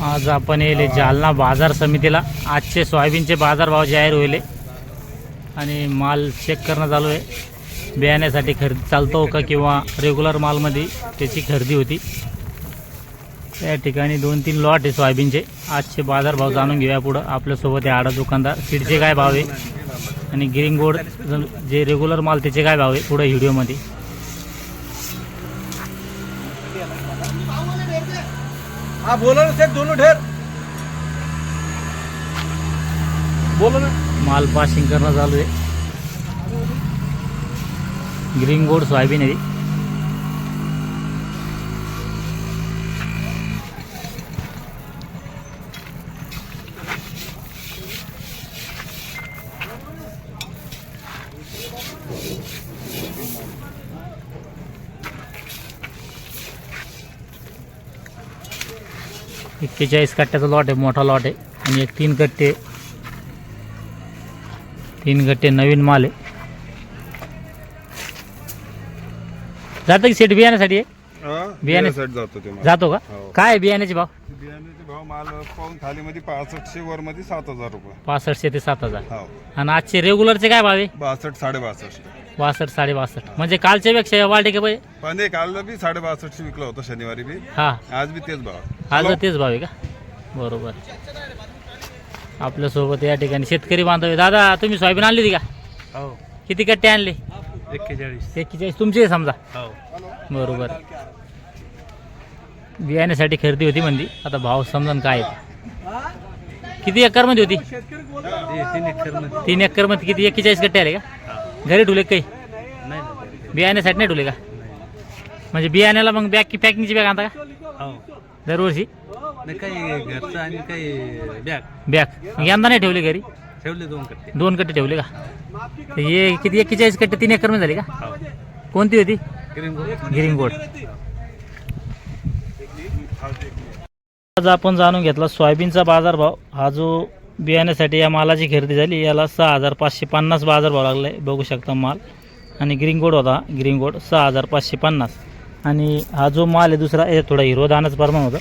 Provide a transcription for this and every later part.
आज आपण येले जालना बाजार समितीला आजचे सोयाबीनचे बाजारभाव जाहीर होईल आणि माल चेक करणं चालू आहे। बियाण्यासाठी खरेदी चालतो का किंवा रेग्युलर मालमध्ये त्याची खरेदी होती। या ठिकाणी 2-3 लॉट आहे सोयाबीनचे। आजचे बाजारभाव जाणून घेऊया पुढं। आपल्यासोबत आहे आडा दुकानदार, सीडचे काय भाव आहे आणि ग्रीन गोड जे रेग्युलर माल त्याचे काय भाव आहे पुढे व्हिडिओमध्ये। हाँ बोलो ना सेठ, दोनों ढेर बोलो ना। माल पासिंग करणं चालू आहे। ग्रीन गोड सोयाबीन आहे। 41 कट्ट्याचा लॉट आहे, मोठा लॉट आहे आणि एक 3 कट्टे नवीन माल आहे। जातं की सेट बियाण्यासाठी आहे? बियाण्यासाठी जातो का? काय आहे बियाण्याचे भाव? बियाण्याचे भाव माल पाऊन थालीमध्ये 6500, वर मध्ये 7000 रुपये। 6500 ते 7000। हो। आणि आजचे रेग्युलरचे काय भाव आहे? 62, 62.5। 62, 62.5 म्हणजे कालच्या पेक्षा वाढले का? पण काल बी 62.5 विकला होता शनिवारी बी। हा, आज बी तेच भाव। आज तेच भाव आहे का? बरोबर। आपल्यासोबत या ठिकाणी शेतकरी बांधव आहे। दादा तुम्ही सोयाबीन आणली होती का? हो। किती कट्टे आणले? 41। तुमचे समजा। हो बरोबर। बियाण्यासाठी खरेदी होती म्हणजे आता भाव समजून काय आहे। किती एकर मध्ये होती? 3 एकर मध्ये किती? 41 कट्टे आले का? घरी ठुले काही? बियाण्यासाठी नाही ठुले का? म्हणजे बियाण्याला मग पॅकिंगची बॅग आणता का दरवर्षी? बॅग यंदा नाही ठेवले घरी? ठेवले 2 कट्टे ठेवले का? हे किती? 41 कट्टे 3 एकर मध्ये झाले का? कोणती होती? ग्रीन गोड। आज आपण जाणून घेतला सोयाबीनचा बाजारभाव। हा जो बियाण्यासाठी या मालाची खरेदी झाली याला 6550 बाजारभाव लागलाय, बघू शकता माल। आणि ग्रीन गोड होता, ग्रीन गोड 6550। आणि हा जो माल आहे दुसरा, हे थोडा हिरोदानच प्रमाण होता,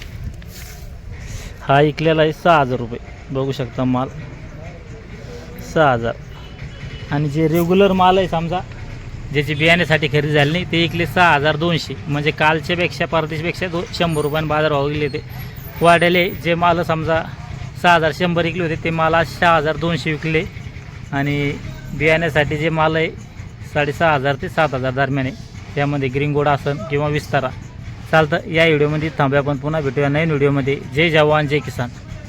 हा इकलेला आहे 6000 रुपये, बघू शकता माल 6000। आणि जे रेग्युलर माल आहे समजा ज्याची बियाण्यासाठी खरेदी झाली नाही ते इकले 6200, म्हणजे कालच्या पेक्षा परदेशपेक्षा 100 रुपयाने बाजारभाव गेले ते वाढले। जे माल समजा 6100 विकले होते ते माल 6200 विकले। आणि बियाण्यासाठी जे माल आहे 6500 ते 7000 दरम्यान आहे, त्यामध्ये ग्रीन गोड असन किंवा विस्तारा चालतं। या व्हिडिओमध्ये थांबूया, पण पुन्हा भेटूया नवीन व्हिडिओमध्ये। जय जवान जय किसान।